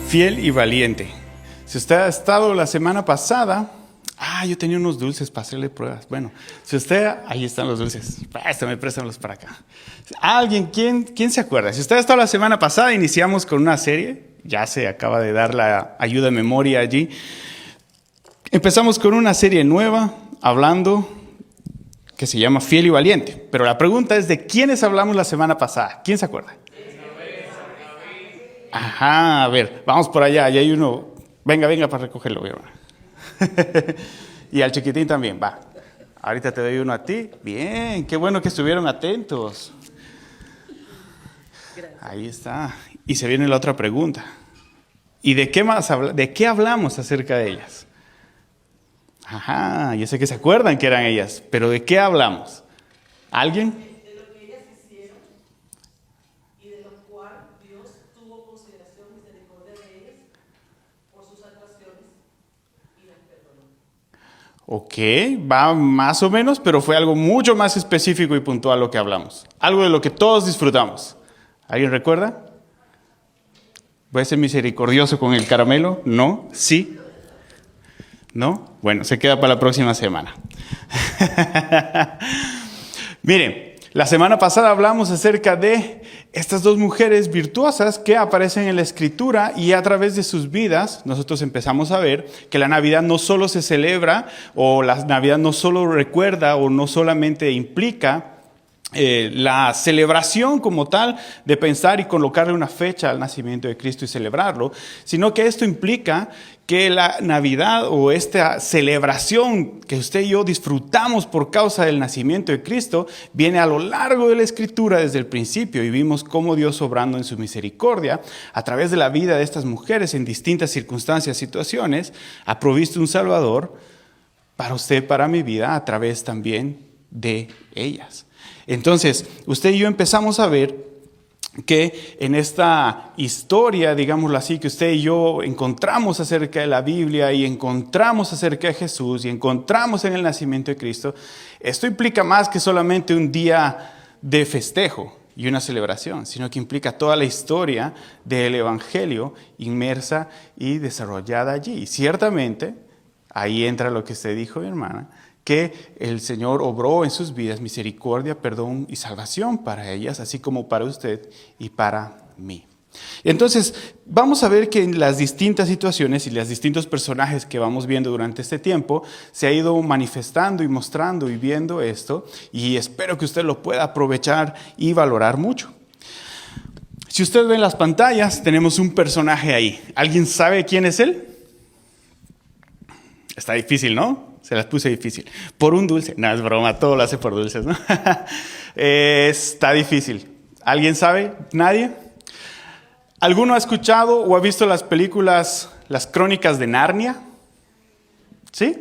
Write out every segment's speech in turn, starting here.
Fiel y valiente. Si usted ha estado la semana pasada, yo tenía unos dulces para hacerle pruebas. Bueno, si usted, ahí están los dulces. Préstamelos para acá. ¿Quién se acuerda? Si usted ha estado la semana pasada, iniciamos con una serie. Ya se acaba de dar la ayuda de memoria allí. Empezamos con una serie nueva, hablando, que se llama Fiel y Valiente. Pero la pregunta es, ¿de quiénes hablamos la semana pasada? ¿Quién se acuerda? Ajá, a ver, vamos por allá. Allá hay uno. Venga para recogerlo, mi hermano. Y al chiquitín también, va. Ahorita te doy uno a ti. Bien, qué bueno que estuvieron atentos. Gracias. Ahí está. Y se viene la otra pregunta. ¿Y de qué hablamos acerca de ellas? Ajá, yo sé que se acuerdan que eran ellas, pero ¿de qué hablamos? ¿Alguien? De lo que ellas hicieron y de lo cual Dios tuvo consideración y misericordia de ellas por sus actuaciones y las perdonó. Ok, va más o menos, pero fue algo mucho más específico y puntual lo que hablamos. Algo de lo que todos disfrutamos. ¿Alguien recuerda? ¿Voy a ser misericordioso con el caramelo? ¿No? ¿Sí? ¿No? Bueno, se queda para la próxima semana. Miren, la semana pasada hablamos acerca de estas dos mujeres virtuosas que aparecen en la Escritura y a través de sus vidas nosotros empezamos a ver que la Navidad no solo se celebra o la Navidad no solo recuerda o no solamente implica la celebración como tal de pensar y colocarle una fecha al nacimiento de Cristo y celebrarlo, sino que esto implica que la Navidad o esta celebración que usted y yo disfrutamos por causa del nacimiento de Cristo viene a lo largo de la Escritura desde el principio y vimos cómo Dios obrando en su misericordia a través de la vida de estas mujeres en distintas circunstancias, situaciones, ha provisto un Salvador para usted, para mi vida, a través también de ellas. Entonces, usted y yo empezamos a ver que en esta historia, digámoslo así, que usted y yo encontramos acerca de la Biblia y encontramos acerca de Jesús y encontramos en el nacimiento de Cristo, esto implica más que solamente un día de festejo y una celebración, sino que implica toda la historia del Evangelio inmersa y desarrollada allí. Y ciertamente, ahí entra lo que usted dijo, mi hermana, que el Señor obró en sus vidas misericordia, perdón y salvación para ellas, así como para usted y para mí. Entonces, vamos a ver que en las distintas situaciones y los distintos personajes que vamos viendo durante este tiempo, se ha ido manifestando y mostrando y viendo esto, y espero que usted lo pueda aprovechar y valorar mucho. Si usted ve en las pantallas, tenemos un personaje ahí. ¿Alguien sabe quién es él? Está difícil, ¿no? Se las puse difícil. Por un dulce. No, es broma, todo lo hace por dulces, ¿no? Está difícil. ¿Alguien sabe? ¿Nadie? ¿Alguno ha escuchado o ha visto las películas, las Crónicas de Narnia? ¿Sí?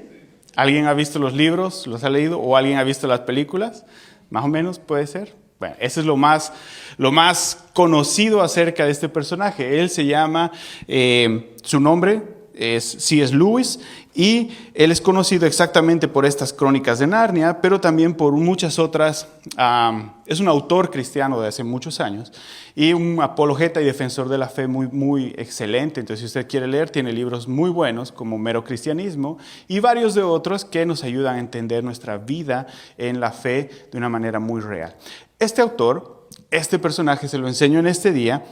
¿Alguien ha visto los libros, los ha leído? ¿O alguien ha visto las películas? Más o menos puede ser. Bueno, eso es lo más conocido acerca de este personaje. Él se llama, su nombre es C.S. Lewis, y él es conocido exactamente por estas Crónicas de Narnia, pero también por muchas otras. Es un autor cristiano de hace muchos años y un apologeta y defensor de la fe muy, muy excelente. Entonces, si usted quiere leer, tiene libros muy buenos como Mero Cristianismo y varios de otros que nos ayudan a entender nuestra vida en la fe de una manera muy real. Este autor, este personaje, se lo enseño en este día,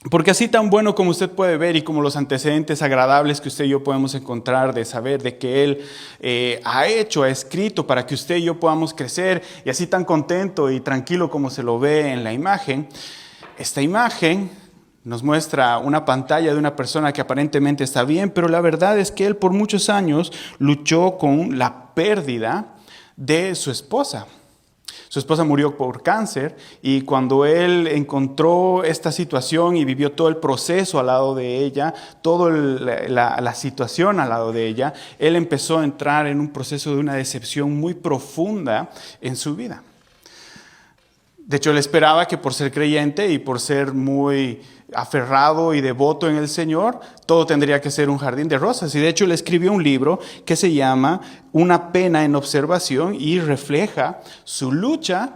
porque así tan bueno como usted puede ver y como los antecedentes agradables que usted y yo podemos encontrar de saber de que Él ha escrito para que usted y yo podamos crecer, y así tan contento y tranquilo como se lo ve en la imagen, esta imagen nos muestra una pantalla de una persona que aparentemente está bien, pero la verdad es que él por muchos años luchó con la pérdida de su esposa. Su esposa murió por cáncer y cuando él encontró esta situación y vivió todo el proceso al lado de ella, toda la situación al lado de ella, él empezó a entrar en un proceso de una decepción muy profunda en su vida. De hecho, él esperaba que por ser creyente y por ser muy aferrado y devoto en el Señor, todo tendría que ser un jardín de rosas. Y de hecho, él escribió un libro que se llama Una pena en observación y refleja su lucha,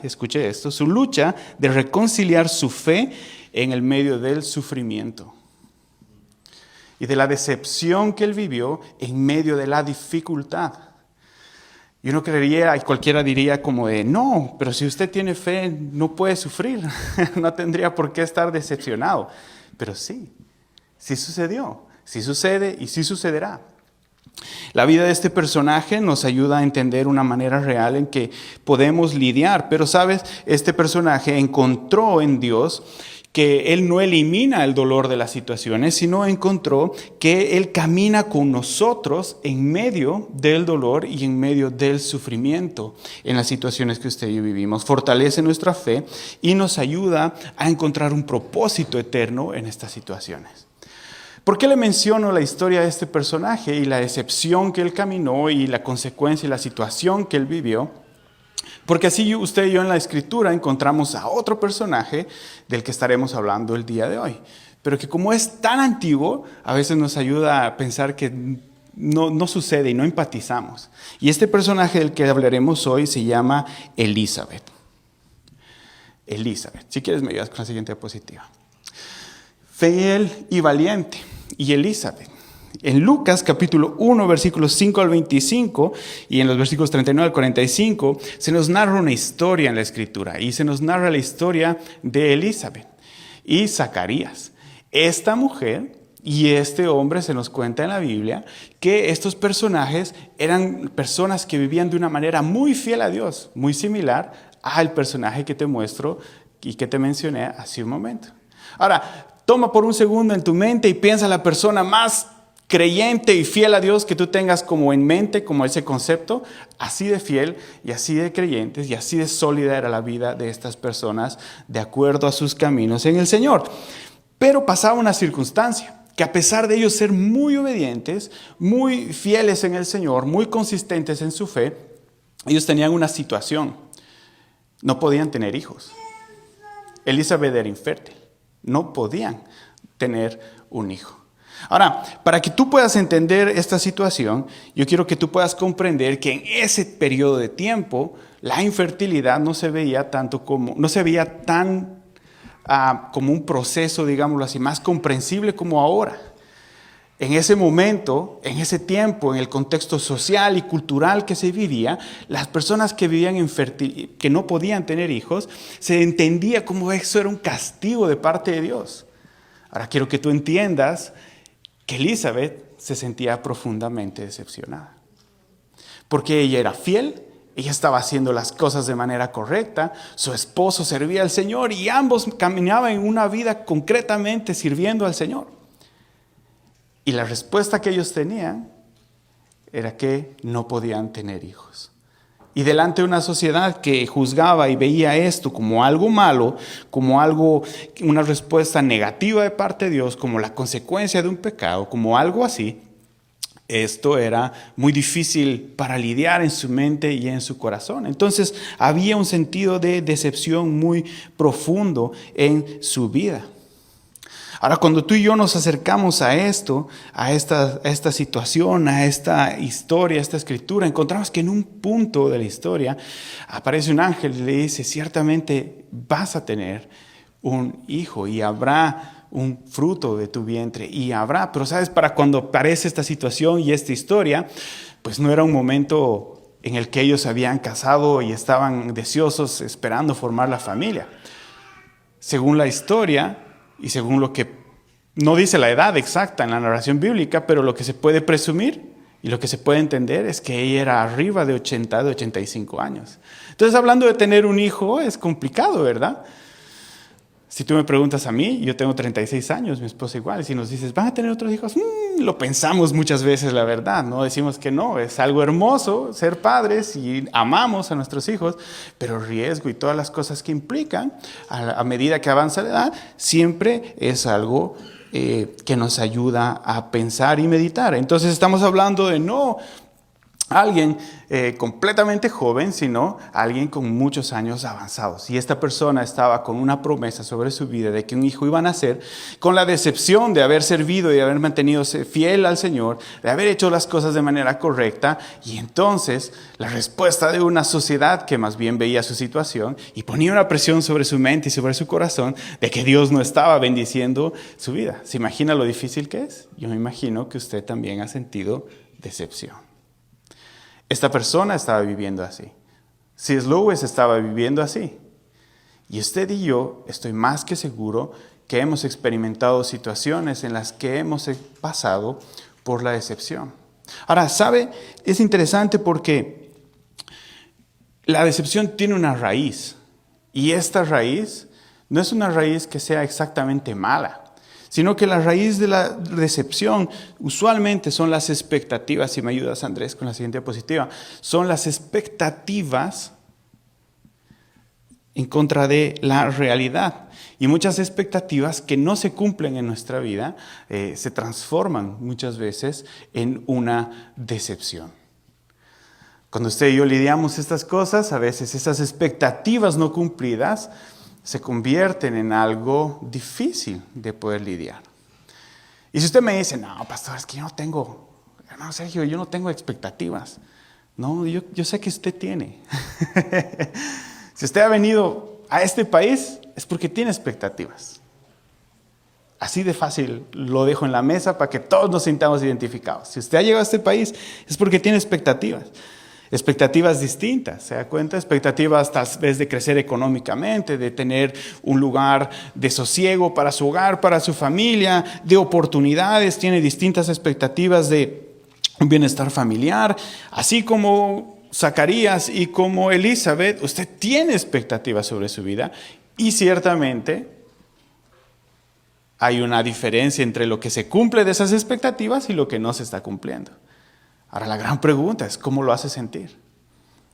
escuche esto, su lucha de reconciliar su fe en el medio del sufrimiento y de la decepción que él vivió en medio de la dificultad. Y uno creería, y cualquiera diría como de, no, pero si usted tiene fe, no puede sufrir, no tendría por qué estar decepcionado. Pero sí sucedió, sí sucede y sí sucederá. La vida de este personaje nos ayuda a entender una manera real en que podemos lidiar, pero sabes, este personaje encontró en Dios que Él no elimina el dolor de las situaciones, sino encontró que Él camina con nosotros en medio del dolor y en medio del sufrimiento en las situaciones que usted y yo vivimos. Fortalece nuestra fe y nos ayuda a encontrar un propósito eterno en estas situaciones. ¿Por qué le menciono la historia de este personaje y la decepción que él caminó y la consecuencia y la situación que él vivió? Porque así usted y yo en la Escritura encontramos a otro personaje del que estaremos hablando el día de hoy. Pero que como es tan antiguo, a veces nos ayuda a pensar que no sucede y no empatizamos. Y este personaje del que hablaremos hoy se llama Elizabeth. Elizabeth. Si quieres me ayudas con la siguiente diapositiva. Fiel y valiente. Y Elizabeth. En Lucas capítulo 1, versículos 5 al 25 y en los versículos 39 al 45 se nos narra una historia en la Escritura y se nos narra la historia de Elizabeth y Zacarías. Esta mujer y este hombre se nos cuenta en la Biblia que estos personajes eran personas que vivían de una manera muy fiel a Dios, muy similar al personaje que te muestro y que te mencioné hace un momento. Ahora, toma por un segundo en tu mente y piensa en la persona más creyente y fiel a Dios que tú tengas como en mente, como ese concepto. Así de fiel y así de creyentes y así de sólida era la vida de estas personas de acuerdo a sus caminos en el Señor. Pero pasaba una circunstancia, que a pesar de ellos ser muy obedientes, muy fieles en el Señor, muy consistentes en su fe, ellos tenían una situación. No podían tener hijos. Elizabeth era infértil. No podían tener un hijo. Ahora, para que tú puedas entender esta situación, yo quiero que tú puedas comprender que en ese periodo de tiempo la infertilidad no se veía tan como un proceso, digámoslo así, más comprensible como ahora. En ese momento, en ese tiempo, en el contexto social y cultural que se vivía, las personas que vivían que no podían tener hijos, se entendía como eso era un castigo de parte de Dios. Ahora quiero que tú entiendas que Elizabeth se sentía profundamente decepcionada. Porque ella era fiel, ella estaba haciendo las cosas de manera correcta, su esposo servía al Señor y ambos caminaban en una vida concretamente sirviendo al Señor. Y la respuesta que ellos tenían era que no podían tener hijos. Y delante de una sociedad que juzgaba y veía esto como algo malo, como una respuesta negativa de parte de Dios, como la consecuencia de un pecado, como algo así, esto era muy difícil para lidiar en su mente y en su corazón. Entonces había un sentido de decepción muy profundo en su vida. Ahora, cuando tú y yo nos acercamos a esto, a esta situación, a esta historia, a esta escritura, encontramos que en un punto de la historia aparece un ángel y le dice, ciertamente vas a tener un hijo y habrá un fruto de tu vientre y habrá, pero sabes, para cuando aparece esta situación y esta historia, pues no era un momento en el que ellos se habían casado y estaban deseosos esperando formar la familia. Según la historia, y según lo que no dice la edad exacta en la narración bíblica, pero lo que se puede presumir y lo que se puede entender es que ella era arriba de 85 años. Entonces, hablando de tener un hijo es complicado, ¿verdad? Si tú me preguntas a mí, yo tengo 36 años, mi esposa igual, y si nos dices, ¿van a tener otros hijos? Lo pensamos muchas veces, la verdad, ¿no? Decimos que no, es algo hermoso ser padres y amamos a nuestros hijos, pero el riesgo y todas las cosas que implican a medida que avanza la edad, siempre es algo que nos ayuda a pensar y meditar. Entonces estamos hablando de no alguien completamente joven, sino alguien con muchos años avanzados. Y esta persona estaba con una promesa sobre su vida de que un hijo iba a nacer, con la decepción de haber servido y de haber mantenido fiel al Señor, de haber hecho las cosas de manera correcta. Y entonces la respuesta de una sociedad que más bien veía su situación y ponía una presión sobre su mente y sobre su corazón de que Dios no estaba bendiciendo su vida. ¿Se imagina lo difícil que es? Yo me imagino que usted también ha sentido decepción. Esta persona estaba viviendo así. C.S. Lewis estaba viviendo así. Y usted y yo, estoy más que seguro que hemos experimentado situaciones en las que hemos pasado por la decepción. Ahora, ¿sabe? Es interesante porque la decepción tiene una raíz. Y esta raíz no es una raíz que sea exactamente mala, sino que la raíz de la decepción usualmente son las expectativas. Si me ayudas, Andrés, con la siguiente diapositiva. Son las expectativas en contra de la realidad. Y muchas expectativas que no se cumplen en nuestra vida se transforman muchas veces en una decepción. Cuando usted y yo lidiamos estas cosas, a veces esas expectativas no cumplidas se convierten en algo difícil de poder lidiar. Y si usted me dice, no, pastor, es que yo no tengo, hermano Sergio, yo no tengo expectativas. No, yo sé que usted tiene. Si usted ha venido a este país, es porque tiene expectativas. Así de fácil lo dejo en la mesa para que todos nos sintamos identificados. Si usted ha llegado a este país, es porque tiene expectativas. Expectativas distintas, ¿se da cuenta? Expectativas tal vez de crecer económicamente, de tener un lugar de sosiego para su hogar, para su familia, de oportunidades, tiene distintas expectativas de un bienestar familiar, así como Zacarías y como Elizabeth, usted tiene expectativas sobre su vida y ciertamente hay una diferencia entre lo que se cumple de esas expectativas y lo que no se está cumpliendo. Ahora la gran pregunta es, ¿cómo lo hace sentir?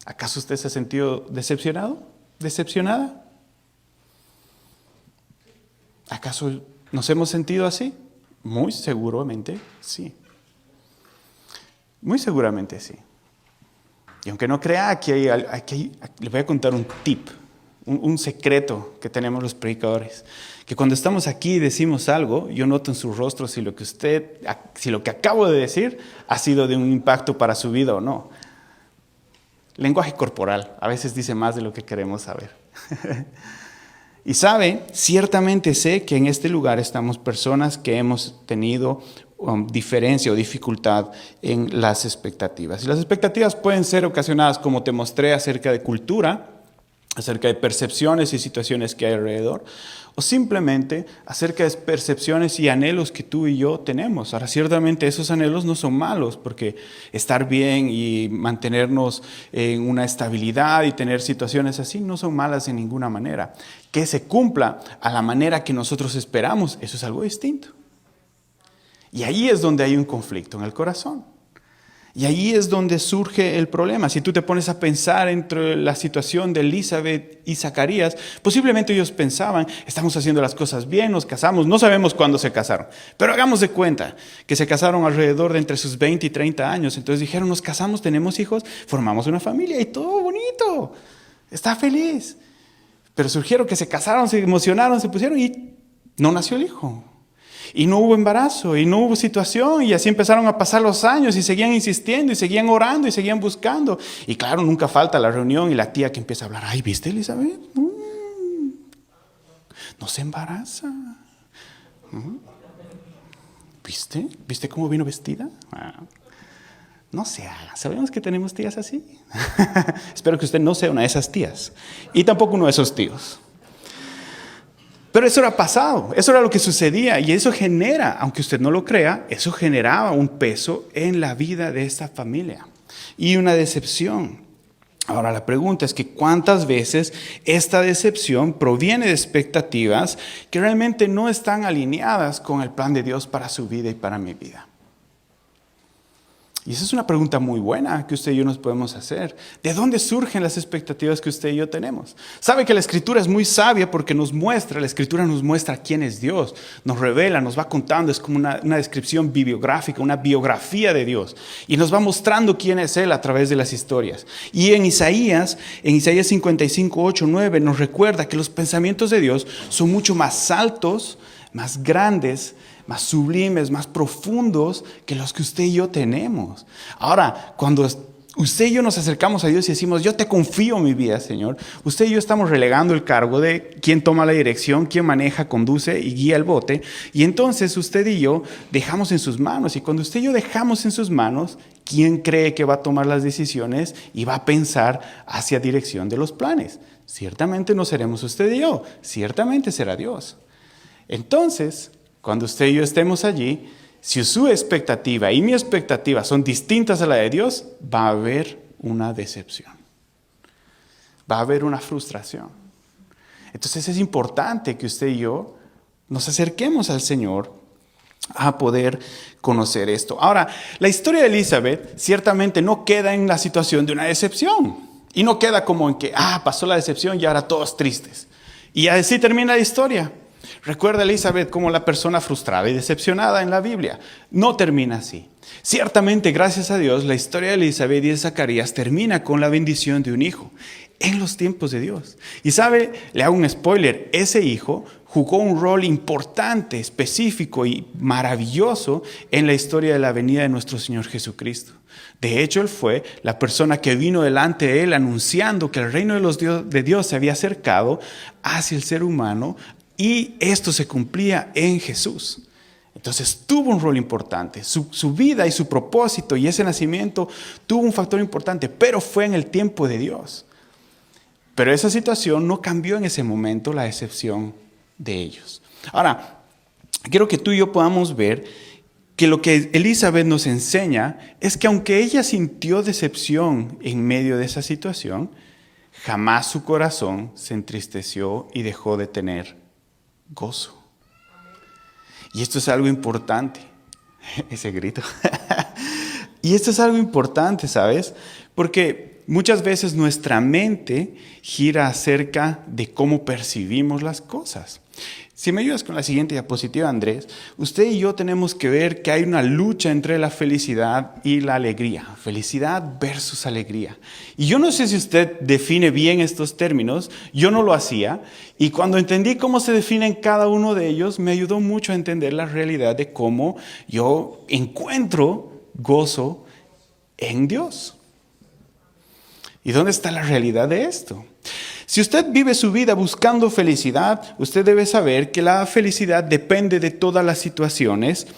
¿Acaso usted se ha sentido decepcionado? ¿Decepcionada? ¿Acaso nos hemos sentido así? Muy seguramente sí. Muy seguramente sí. Y aunque no crea, aquí le voy a contar un tip, un secreto que tenemos los predicadores. Que cuando estamos aquí y decimos algo, yo noto en su rostro si lo que acabo de decir ha sido de un impacto para su vida o no. Lenguaje corporal, a veces dice más de lo que queremos saber. Y sabe, ciertamente sé que en este lugar estamos personas que hemos tenido diferencia o dificultad en las expectativas. Y las expectativas pueden ser ocasionadas, como te mostré, acerca de cultura, acerca de percepciones y situaciones que hay alrededor, o simplemente acerca de percepciones y anhelos que tú y yo tenemos. Ahora, ciertamente esos anhelos no son malos, porque estar bien y mantenernos en una estabilidad y tener situaciones así no son malas en ninguna manera. Que se cumpla a la manera que nosotros esperamos, eso es algo distinto. Y ahí es donde hay un conflicto en el corazón. Y ahí es donde surge el problema. Si tú te pones a pensar entre la situación de Elizabeth y Zacarías, posiblemente ellos pensaban, estamos haciendo las cosas bien, nos casamos, no sabemos cuándo se casaron, pero hagamos de cuenta que se casaron alrededor de entre sus 20 y 30 años. Entonces dijeron, nos casamos, tenemos hijos, formamos una familia y todo bonito, está feliz. Pero surgieron que se casaron, se emocionaron, se pusieron y no nació el hijo. Y no hubo embarazo, y no hubo situación, y así empezaron a pasar los años, y seguían insistiendo, y seguían orando, y seguían buscando. Y claro, nunca falta la reunión y la tía que empieza a hablar. Ay, ¿viste, Elizabeth? No se embaraza. ¿Viste? ¿Viste cómo vino vestida? No se haga. Sabemos que tenemos tías así. Espero que usted no sea una de esas tías. Y tampoco uno de esos tíos. Pero eso era pasado, eso era lo que sucedía y eso genera, aunque usted no lo crea, eso generaba un peso en la vida de esta familia y una decepción. Ahora la pregunta es que ¿cuántas veces esta decepción proviene de expectativas que realmente no están alineadas con el plan de Dios para su vida y para mi vida? Y esa es una pregunta muy buena que usted y yo nos podemos hacer. ¿De dónde surgen las expectativas que usted y yo tenemos? Sabe que la Escritura es muy sabia porque la Escritura nos muestra quién es Dios, nos revela, nos va contando, es como una descripción bibliográfica, una biografía de Dios. Y nos va mostrando quién es Él a través de las historias. Y en Isaías 55, 8, 9, nos recuerda que los pensamientos de Dios son mucho más altos, más grandes, más sublimes, más profundos que los que usted y yo tenemos. Ahora, cuando usted y yo nos acercamos a Dios y decimos, yo te confío mi vida, Señor, usted y yo estamos relegando el cargo de quién toma la dirección, quién maneja, conduce y guía el bote. Y entonces usted y yo dejamos en sus manos. Y cuando usted y yo dejamos en sus manos, ¿quién cree que va a tomar las decisiones y va a pensar hacia dirección de los planes? Ciertamente no seremos usted y yo, ciertamente será Dios. Entonces, cuando usted y yo estemos allí, si su expectativa y mi expectativa son distintas a la de Dios, va a haber una decepción. Va a haber una frustración. Entonces es importante que usted y yo nos acerquemos al Señor a poder conocer esto. Ahora, la historia de Elizabeth ciertamente no queda en la situación de una decepción. Y no queda como en que, pasó la decepción y ahora todos tristes. Y así termina la historia. Recuerda a Elizabeth como la persona frustrada y decepcionada en la Biblia. No termina así. Ciertamente, gracias a Dios, la historia de Elizabeth y de Zacarías termina con la bendición de un hijo en los tiempos de Dios. Y sabe, le hago un spoiler, ese hijo jugó un rol importante, específico y maravilloso en la historia de la venida de nuestro Señor Jesucristo. De hecho, él fue la persona que vino delante de él anunciando que el reino de Dios se había acercado hacia el ser humano. Y esto se cumplía en Jesús. Entonces tuvo un rol importante. Su vida y su propósito y ese nacimiento tuvo un factor importante, pero fue en el tiempo de Dios. Pero esa situación no cambió en ese momento la decepción de ellos. Ahora, quiero que tú y yo podamos ver que lo que Elizabeth nos enseña es que aunque ella sintió decepción en medio de esa situación, jamás su corazón se entristeció y dejó de tener gozo. Y esto es algo importante. Ese grito. Y esto es algo importante, ¿sabes? Porque muchas veces nuestra mente gira acerca de cómo percibimos las cosas. Si me ayudas con la siguiente diapositiva, Andrés, usted y yo tenemos que ver que hay una lucha entre la felicidad y la alegría. Felicidad versus alegría. Y yo no sé si usted define bien estos términos, yo no lo hacía. Y cuando entendí cómo se definen cada uno de ellos, me ayudó mucho a entender la realidad de cómo yo encuentro gozo en Dios. ¿Y dónde está la realidad de esto? Si usted vive su vida buscando felicidad, usted debe saber que la felicidad depende de todas las situaciones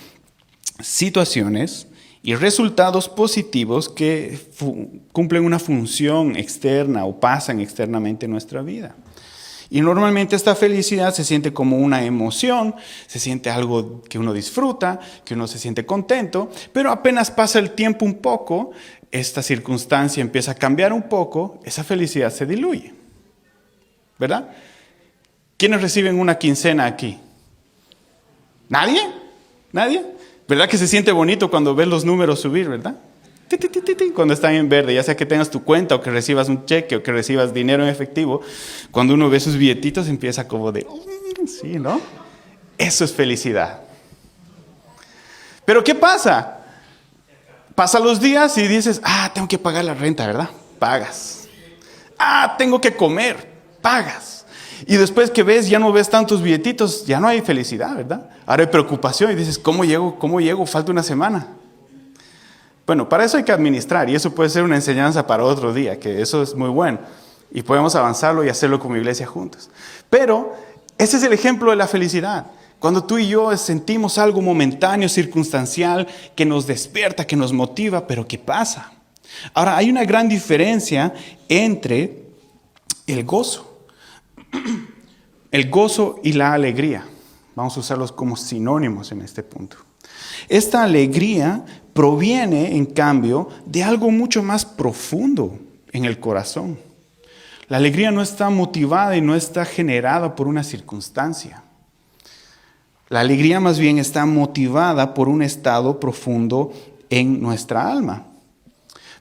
y resultados positivos que cumplen una función externa o pasan externamente en nuestra vida. Y normalmente esta felicidad se siente como una emoción, se siente algo que uno disfruta, que uno se siente contento, pero apenas pasa el tiempo un poco, esta circunstancia empieza a cambiar un poco, esa felicidad se diluye. ¿Verdad? ¿Quiénes reciben una quincena aquí? ¿Nadie? ¿Nadie? ¿Verdad que se siente bonito cuando ves los números subir, verdad? Cuando están en verde, ya sea que tengas tu cuenta o que recibas un cheque o que recibas dinero en efectivo, cuando uno ve sus billetitos empieza como de, sí, ¿no? Eso es felicidad. Pero ¿qué pasa? Pasan los días y dices, tengo que pagar la renta, ¿verdad? Pagas. Tengo que comer. Pagas. Y después que ves, ya no ves tantos billetitos, ya no hay felicidad, ¿verdad? Ahora hay preocupación y dices, ¿cómo llego? ¿Cómo llego? Falta una semana. Bueno, para eso hay que administrar y eso puede ser una enseñanza para otro día, que eso es muy bueno. Y podemos avanzarlo y hacerlo como iglesia juntos. Pero ese es el ejemplo de la felicidad. Cuando tú y yo sentimos algo momentáneo, circunstancial, que nos despierta, que nos motiva, pero ¿qué pasa? Ahora, hay una gran diferencia entre el gozo y la alegría. Vamos a usarlos como sinónimos en este punto. Esta alegría proviene, en cambio, de algo mucho más profundo en el corazón. La alegría no está motivada y no está generada por una circunstancia. La alegría más bien está motivada por un estado profundo en nuestra alma.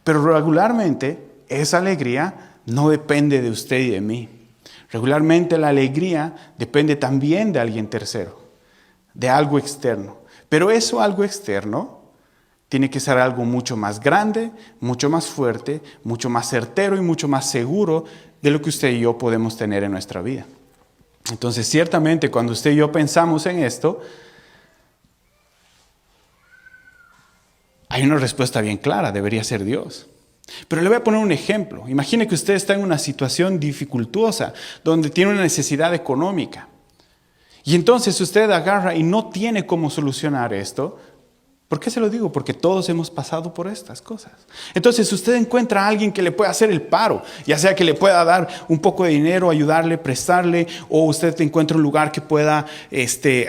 Pero regularmente esa alegría no depende de usted y de mí. Regularmente la alegría depende también de alguien tercero, de algo externo. Pero eso algo externo tiene que ser algo mucho más grande, mucho más fuerte, mucho más certero y mucho más seguro de lo que usted y yo podemos tener en nuestra vida. Entonces, ciertamente, cuando usted y yo pensamos en esto, hay una respuesta bien clara, debería ser Dios. Pero le voy a poner un ejemplo. Imagine que usted está en una situación dificultosa, donde tiene una necesidad económica. Y entonces usted agarra y no tiene cómo solucionar esto. ¿Por qué se lo digo? Porque todos hemos pasado por estas cosas. Entonces usted encuentra a alguien que le pueda hacer el paro, ya sea que le pueda dar un poco de dinero, ayudarle, prestarle, o usted encuentra un lugar que pueda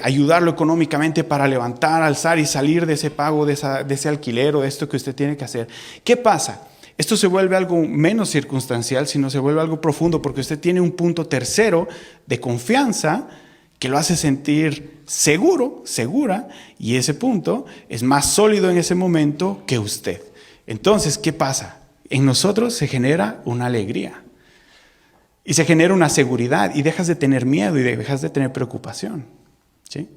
ayudarlo económicamente para levantar, alzar y salir de ese pago, de ese alquiler o de esto que usted tiene que hacer. ¿Qué pasa? Esto se vuelve algo menos circunstancial, sino se vuelve algo profundo porque usted tiene un punto tercero de confianza que lo hace sentir seguro, segura, y ese punto es más sólido en ese momento que usted. Entonces, ¿qué pasa? En nosotros se genera una alegría y se genera una seguridad y dejas de tener miedo y dejas de tener preocupación, ¿sí?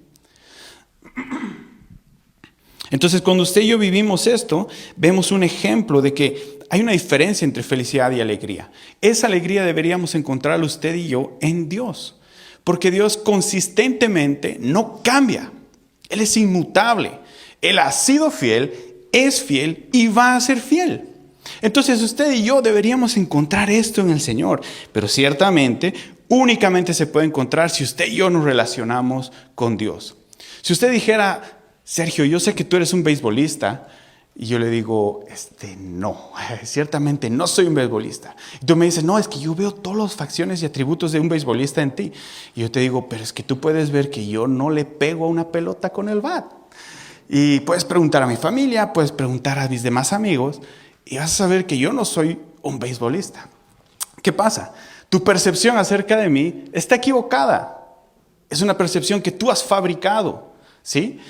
Entonces, cuando usted y yo vivimos esto, vemos un ejemplo de que hay una diferencia entre felicidad y alegría. Esa alegría deberíamos encontrarla usted y yo en Dios. Porque Dios consistentemente no cambia. Él es inmutable. Él ha sido fiel, es fiel y va a ser fiel. Entonces usted y yo deberíamos encontrar esto en el Señor. Pero ciertamente, únicamente se puede encontrar si usted y yo nos relacionamos con Dios. Si usted dijera, Sergio, yo sé que tú eres un beisbolista. Y yo le digo, no, ciertamente no soy un beisbolista. Y tú me dices, no, es que yo veo todas las facciones y atributos de un beisbolista en ti. Y yo te digo, pero es que tú puedes ver que yo no le pego a una pelota con el bat. Y puedes preguntar a mi familia, puedes preguntar a mis demás amigos, y vas a saber que yo no soy un beisbolista. ¿Qué pasa? Tu percepción acerca de mí está equivocada. Es una percepción que tú has fabricado, ¿sí?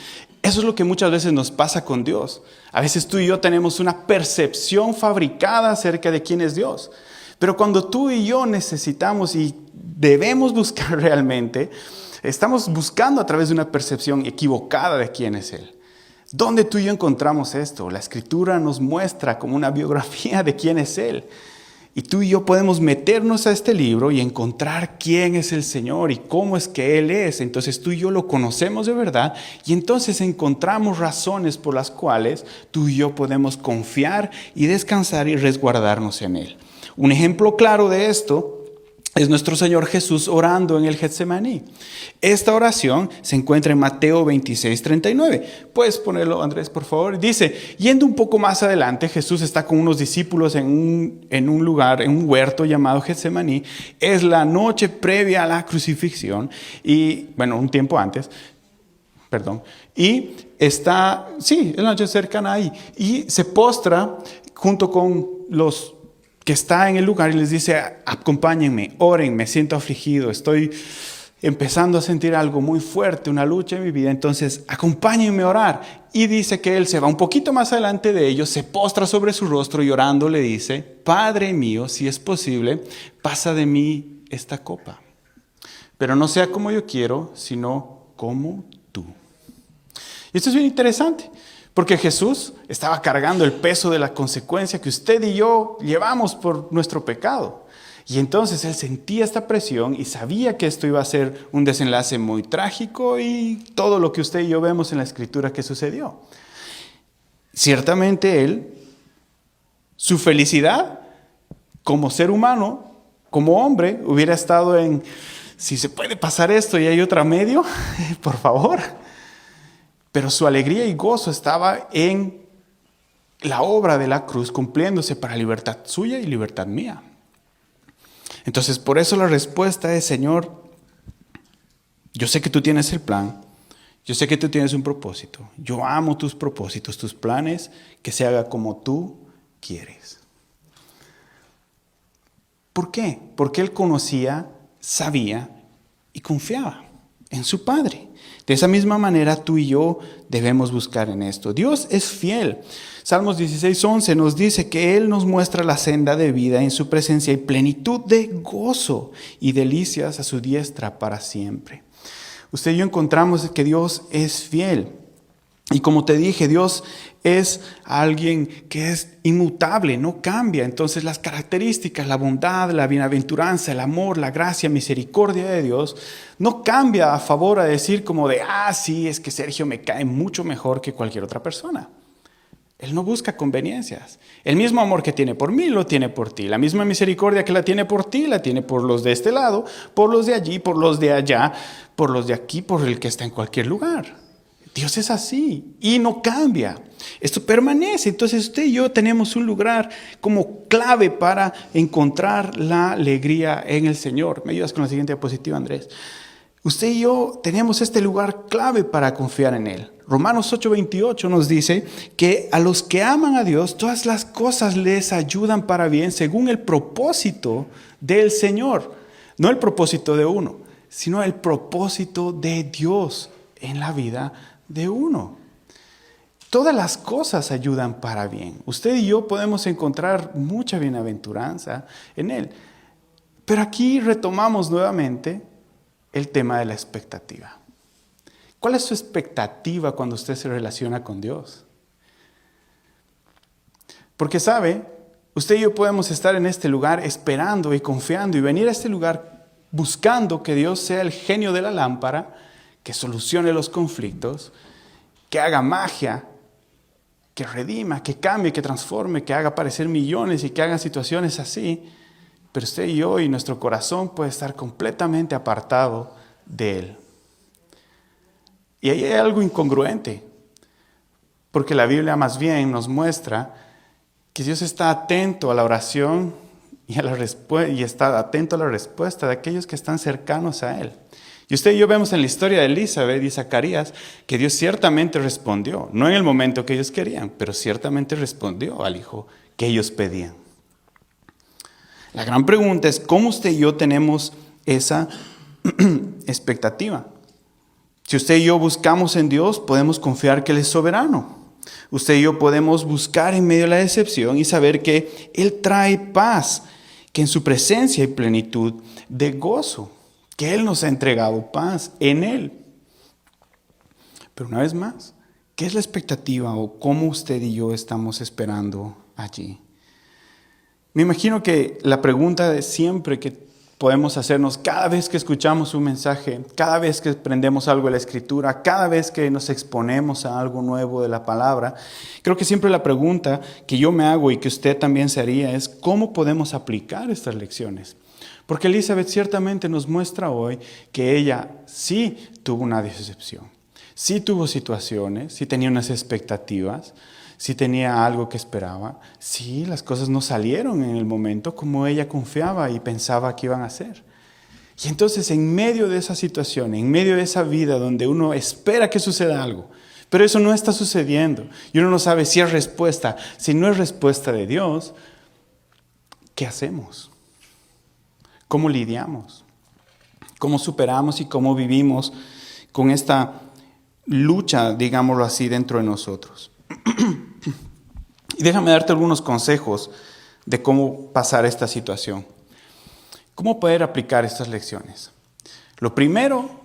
Eso es lo que muchas veces nos pasa con Dios. A veces tú y yo tenemos una percepción fabricada acerca de quién es Dios. Pero cuando tú y yo necesitamos y debemos buscar realmente, estamos buscando a través de una percepción equivocada de quién es Él. ¿Dónde tú y yo encontramos esto? La Escritura nos muestra como una biografía de quién es Él. Y tú y yo podemos meternos a este libro y encontrar quién es el Señor y cómo es que Él es. Entonces tú y yo lo conocemos de verdad y entonces encontramos razones por las cuales tú y yo podemos confiar y descansar y resguardarnos en Él. Un ejemplo claro de esto es nuestro Señor Jesús orando en el Getsemaní. Esta oración se encuentra en Mateo 26:39. Puedes ponerlo, Andrés, por favor. Dice, yendo un poco más adelante, Jesús está con unos discípulos en un lugar, en un huerto llamado Getsemaní. Es la noche previa a la crucifixión y, bueno, un tiempo antes, perdón. Y está, sí, es la noche cercana ahí. Y se postra junto con los que está en el lugar y les dice, acompáñenme, oren, me siento afligido, estoy empezando a sentir algo muy fuerte, una lucha en mi vida, entonces acompáñenme a orar. Y dice que él se va un poquito más adelante de ellos, se postra sobre su rostro y orando le dice, Padre mío, si es posible, pasa de mí esta copa, pero no sea como yo quiero, sino como tú. Y esto es bien interesante. Porque Jesús estaba cargando el peso de la consecuencia que usted y yo llevamos por nuestro pecado. Y entonces Él sentía esta presión y sabía que esto iba a ser un desenlace muy trágico y todo lo que usted y yo vemos en la Escritura que sucedió. Ciertamente Él, su felicidad como ser humano, como hombre, hubiera estado en, si se puede pasar esto y hay otro medio, por favor. Pero su alegría y gozo estaba en la obra de la cruz cumpliéndose para libertad suya y libertad mía. Entonces, por eso la respuesta es, Señor, yo sé que tú tienes el plan, yo sé que tú tienes un propósito, yo amo tus propósitos, tus planes, que se haga como tú quieres. ¿Por qué? Porque Él conocía, sabía y confiaba. en su Padre. De esa misma manera tú y yo debemos buscar en esto. Dios es fiel. Salmos 16:11 nos dice que Él nos muestra la senda de vida en su presencia y plenitud de gozo y delicias a su diestra para siempre. Usted y yo encontramos que Dios es fiel. Y como te dije, Dios es alguien que es inmutable, no cambia. Entonces las características, la bondad, la bienaventuranza, el amor, la gracia, misericordia de Dios no cambia a favor a decir como de, sí, es que Sergio me cae mucho mejor que cualquier otra persona. Él no busca conveniencias. El mismo amor que tiene por mí, lo tiene por ti. La misma misericordia que la tiene por ti, la tiene por los de este lado, por los de allí, por los de allá, por los de aquí, por el que está en cualquier lugar. Dios es así y no cambia. Esto permanece. Entonces usted y yo tenemos un lugar como clave para encontrar la alegría en el Señor. ¿Me ayudas con la siguiente diapositiva, Andrés? Usted y yo tenemos este lugar clave para confiar en Él. Romanos 8:28 nos dice que a los que aman a Dios, todas las cosas les ayudan para bien según el propósito del Señor. No el propósito de uno, sino el propósito de Dios en la vida de uno. Todas las cosas ayudan para bien. Usted y yo podemos encontrar mucha bienaventuranza en Él. Pero aquí retomamos nuevamente el tema de la expectativa. ¿Cuál es su expectativa cuando usted se relaciona con Dios? Porque sabe, usted y yo podemos estar en este lugar esperando y confiando y venir a este lugar buscando que Dios sea el genio de la lámpara, que solucione los conflictos, que haga magia, que redima, que cambie, que transforme, que haga aparecer millones y que haga situaciones así. Pero usted y yo y nuestro corazón puede estar completamente apartado de Él. Y ahí hay algo incongruente, porque la Biblia más bien nos muestra que Dios está atento a la oración y está atento a la respuesta de aquellos que están cercanos a Él. Y usted y yo vemos en la historia de Elizabeth y Zacarías que Dios ciertamente respondió, no en el momento que ellos querían, pero ciertamente respondió al hijo que ellos pedían. La gran pregunta es, ¿cómo usted y yo tenemos esa expectativa? Si usted y yo buscamos en Dios, podemos confiar que Él es soberano. Usted y yo podemos buscar en medio de la decepción y saber que Él trae paz, que en su presencia hay plenitud de gozo, que Él nos ha entregado paz en Él. Pero una vez más, ¿qué es la expectativa o cómo usted y yo estamos esperando allí? Me imagino que la pregunta de siempre que podemos hacernos cada vez que escuchamos un mensaje, cada vez que aprendemos algo de la Escritura, cada vez que nos exponemos a algo nuevo de la palabra, creo que siempre la pregunta que yo me hago y que usted también se haría es ¿cómo podemos aplicar estas lecciones? Porque Elizabeth ciertamente nos muestra hoy que ella sí tuvo una decepción, sí tuvo situaciones, sí tenía unas expectativas, sí tenía algo que esperaba, sí las cosas no salieron en el momento como ella confiaba y pensaba que iban a ser. Y entonces en medio de esa situación, en medio de esa vida donde uno espera que suceda algo, pero eso no está sucediendo y uno no sabe si es respuesta, si no es respuesta de Dios, ¿qué hacemos? ¿Cómo lidiamos? ¿Cómo superamos y cómo vivimos con esta lucha, digámoslo así, dentro de nosotros? Y déjame darte algunos consejos de cómo pasar esta situación. ¿Cómo poder aplicar estas lecciones? Lo primero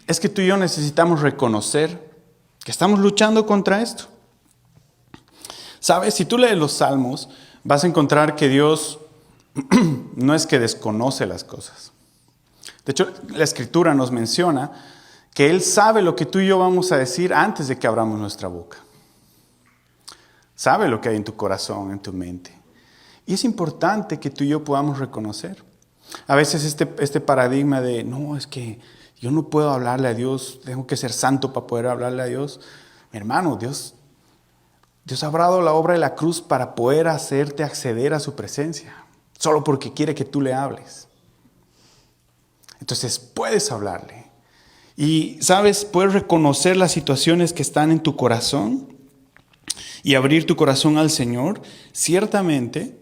es que tú y yo necesitamos reconocer que estamos luchando contra esto. ¿Sabes? Si tú lees los Salmos, vas a encontrar que Dios no es que desconoce las cosas. De hecho, la Escritura nos menciona que Él sabe lo que tú y yo vamos a decir antes de que abramos nuestra boca. Sabe lo que hay en tu corazón, en tu mente. Y es importante que tú y yo podamos reconocer. A veces este paradigma de, no, es que yo no puedo hablarle a Dios, tengo que ser santo para poder hablarle a Dios. Mi hermano, Dios ha dado la obra de la cruz para poder hacerte acceder a su presencia. Solo porque quiere que tú le hables. Entonces puedes hablarle. Y, ¿sabes? Puedes reconocer las situaciones que están en tu corazón y abrir tu corazón al Señor. Ciertamente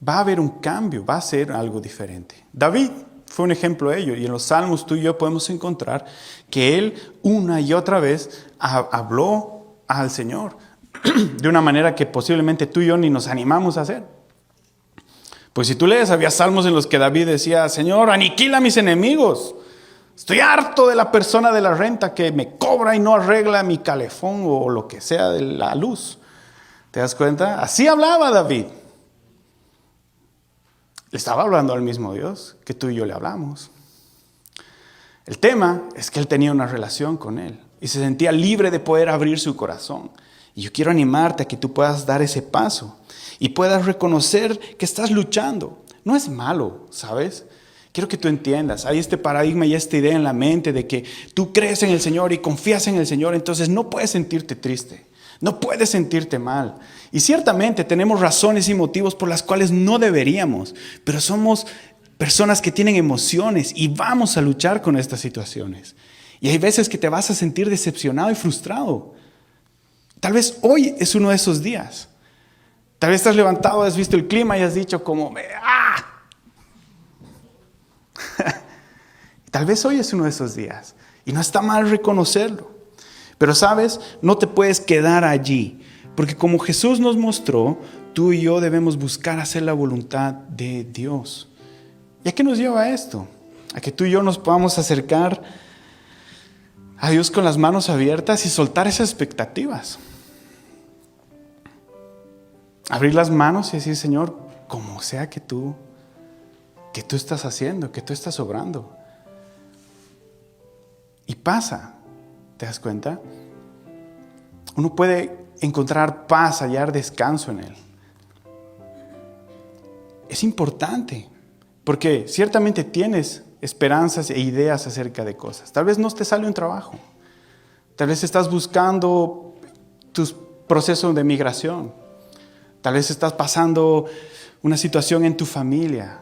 va a haber un cambio, va a ser algo diferente. David fue un ejemplo de ello. Y en los Salmos tú y yo podemos encontrar que él una y otra vez habló al Señor de una manera que posiblemente tú y yo ni nos animamos a hacer. Pues si tú lees, había salmos en los que David decía: Señor, aniquila a mis enemigos. Estoy harto de la persona de la renta que me cobra y no arregla mi calefón o lo que sea de la luz. ¿Te das cuenta? Así hablaba David. Le estaba hablando al mismo Dios que tú y yo le hablamos. El tema es que él tenía una relación con él y se sentía libre de poder abrir su corazón. Y yo quiero animarte a que tú puedas dar ese paso y puedas reconocer que estás luchando. No es malo, ¿sabes? Quiero que tú entiendas, hay este paradigma y esta idea en la mente de que tú crees en el Señor y confías en el Señor, entonces no puedes sentirte triste, no puedes sentirte mal. Y ciertamente tenemos razones y motivos por las cuales no deberíamos, pero somos personas que tienen emociones y vamos a luchar con estas situaciones. Y hay veces que te vas a sentir decepcionado y frustrado. Tal vez hoy es uno de esos días. Tal vez estás levantado, has visto el clima y has dicho como, ¡ah! Tal vez hoy es uno de esos días. Y no está mal reconocerlo. Pero sabes, no te puedes quedar allí. Porque como Jesús nos mostró, tú y yo debemos buscar hacer la voluntad de Dios. ¿Y a qué nos lleva esto? A que tú y yo nos podamos acercar a Dios con las manos abiertas y soltar esas expectativas. Abrir las manos y decir: Señor, como sea que tú estás haciendo, que tú estás obrando. Y pasa, ¿te das cuenta? Uno puede encontrar paz, hallar descanso en Él. Es importante, porque ciertamente tienes esperanzas e ideas acerca de cosas. Tal vez no te sale un trabajo. Tal vez estás buscando tu proceso de migración. Tal vez estás pasando una situación en tu familia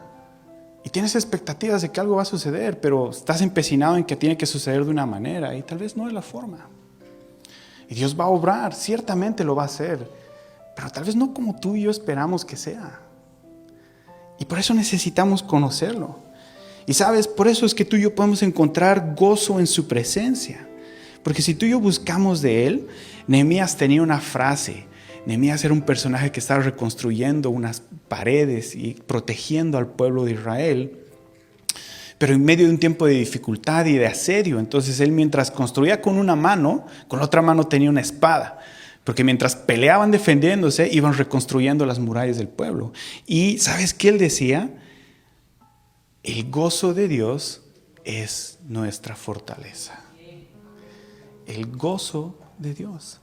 y tienes expectativas de que algo va a suceder, pero estás empecinado en que tiene que suceder de una manera y tal vez no es la forma. Y Dios va a obrar, ciertamente lo va a hacer, pero tal vez no como tú y yo esperamos que sea. Y por eso necesitamos conocerlo. Y sabes, por eso es que tú y yo podemos encontrar gozo en su presencia. Porque si tú y yo buscamos de Él, Nehemías tenía una frase. Nehemías era un personaje que estaba reconstruyendo unas paredes y protegiendo al pueblo de Israel, pero en medio de un tiempo de dificultad y de asedio. Entonces él, mientras construía con una mano, con la otra mano tenía una espada, porque mientras peleaban defendiéndose, iban reconstruyendo las murallas del pueblo. Y ¿sabes qué él decía? El gozo de Dios es nuestra fortaleza. El gozo de Dios.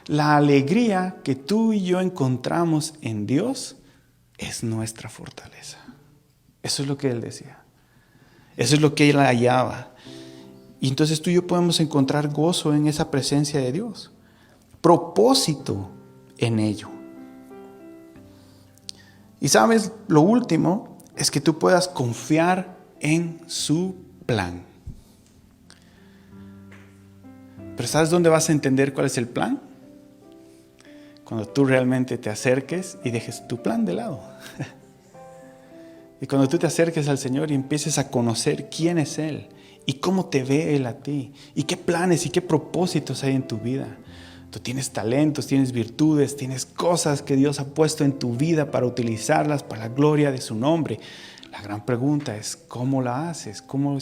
La alegría que tú y yo encontramos en Dios es nuestra fortaleza. Eso es lo que él decía. Eso es lo que él hallaba. Y entonces tú y yo podemos encontrar gozo en esa presencia de Dios. Propósito en ello. Y sabes, lo último es que tú puedas confiar en su plan. Pero ¿sabes dónde vas a entender cuál es el plan? Cuando tú realmente te acerques y dejes tu plan de lado. Y cuando tú te acerques al Señor y empieces a conocer quién es Él y cómo te ve Él a ti y qué planes y qué propósitos hay en tu vida. Tú tienes talentos, tienes virtudes, tienes cosas que Dios ha puesto en tu vida para utilizarlas para la gloria de su nombre. La gran pregunta es, ¿cómo la haces? ¿Cómo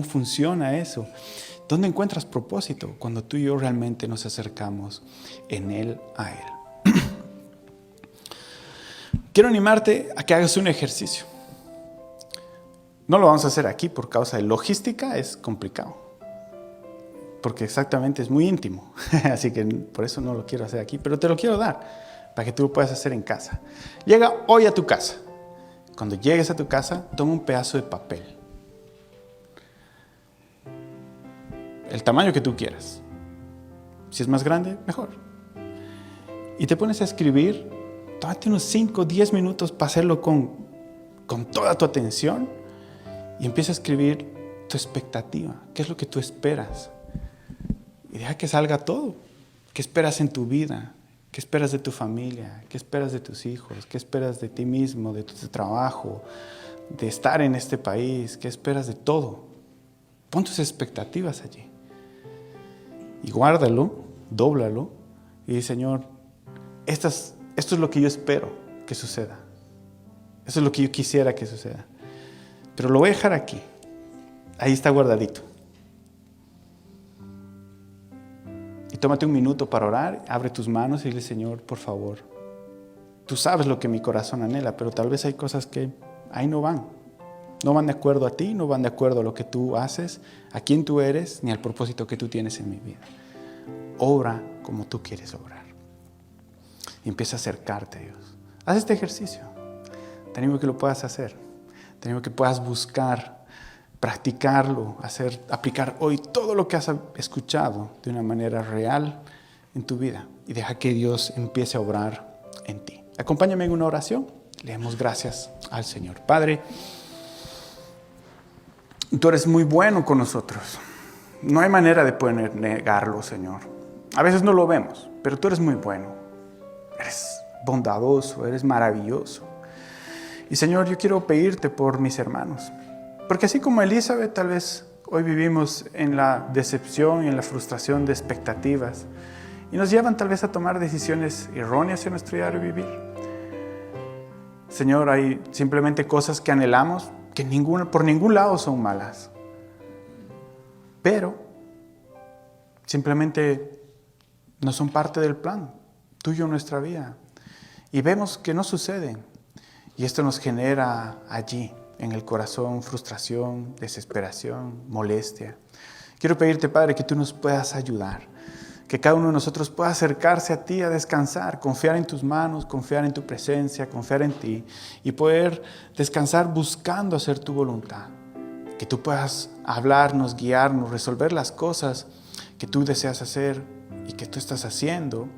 funciona eso? ¿Dónde encuentras propósito? Cuando tú y yo realmente nos acercamos en Él a Él. Quiero animarte a que hagas un ejercicio. No lo vamos a hacer aquí por causa de logística, es complicado. Porque exactamente es muy íntimo. Así que por eso no lo quiero hacer aquí, pero te lo quiero dar para que tú lo puedas hacer en casa. Llega hoy a tu casa. Cuando llegues a tu casa, toma un pedazo de papel. El tamaño que tú quieras. Si es más grande, mejor. Y te pones a escribir. Tómate unos 5 o 10 minutos para hacerlo con toda tu atención. Y empieza a escribir tu expectativa. ¿Qué es lo que tú esperas? Y deja que salga todo. ¿Qué esperas en tu vida? ¿Qué esperas de tu familia? ¿Qué esperas de tus hijos? ¿Qué esperas de ti mismo, de tu trabajo, de estar en este país? ¿Qué esperas de todo? Pon tus expectativas allí. Y guárdalo, dóblalo y di, Señor, esto es lo que yo espero que suceda. Eso es lo que yo quisiera que suceda. Pero lo voy a dejar aquí. Ahí está guardadito. Y tómate un minuto para orar, abre tus manos y dile, Señor, por favor, tú sabes lo que mi corazón anhela, pero tal vez hay cosas que ahí no van. No van de acuerdo a ti, no van de acuerdo a lo que tú haces, a quién tú eres, ni al propósito que tú tienes en mi vida. Obra como tú quieres obrar. Y empieza a acercarte a Dios. Haz este ejercicio. Te animo a que lo puedas hacer. Te animo a que puedas buscar, practicarlo, aplicar hoy todo lo que has escuchado de una manera real en tu vida. Y deja que Dios empiece a obrar en ti. Acompáñame en una oración. Le damos gracias al Señor. Padre, tú eres muy bueno con nosotros. No hay manera de poder negarlo, Señor. A veces no lo vemos, pero tú eres muy bueno. Eres bondadoso, eres maravilloso. Y Señor, yo quiero pedirte por mis hermanos. Porque así como Elizabeth, tal vez hoy vivimos en la decepción y en la frustración de expectativas. Y nos llevan tal vez a tomar decisiones erróneas en nuestro diario vivir. Señor, hay simplemente cosas que anhelamos que por ningún lado son malas. Pero simplemente no son parte del plan tuyo en nuestra vida. Y vemos que no suceden. Y esto nos genera allí, en el corazón, frustración, desesperación, molestia. Quiero pedirte, Padre, que tú nos puedas ayudar. Que cada uno de nosotros pueda acercarse a ti a descansar, confiar en tus manos, confiar en tu presencia, confiar en ti y poder descansar buscando hacer tu voluntad. Que tú puedas hablarnos, guiarnos, resolver las cosas que tú deseas hacer y que tú estás haciendo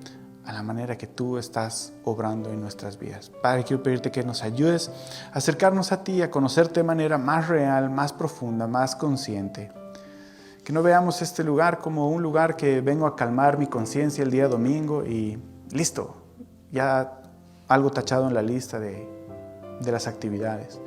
a la manera que tú estás obrando en nuestras vidas. Padre, quiero pedirte que nos ayudes a acercarnos a ti, a conocerte de manera más real, más profunda, más consciente. Que no veamos este lugar como un lugar que vengo a calmar mi conciencia el día domingo y listo, ya algo tachado en la lista de las actividades.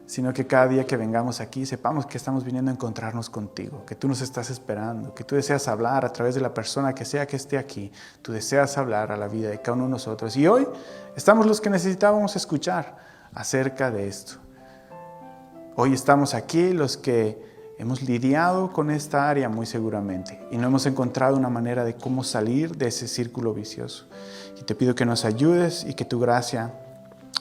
Sino que cada día que vengamos aquí sepamos que estamos viniendo a encontrarnos contigo, que tú nos estás esperando, que tú deseas hablar a través de la persona que sea que esté aquí. Tú deseas hablar a la vida de cada uno de nosotros. Y hoy estamos los que necesitábamos escuchar acerca de esto. Hoy estamos aquí los que hemos lidiado con esta área muy seguramente y no hemos encontrado una manera de cómo salir de ese círculo vicioso. Y te pido que nos ayudes y que tu gracia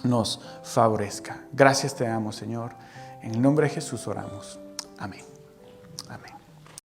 nos favorezca. Gracias te damos, Señor. En el nombre de Jesús oramos. Amén. Amén.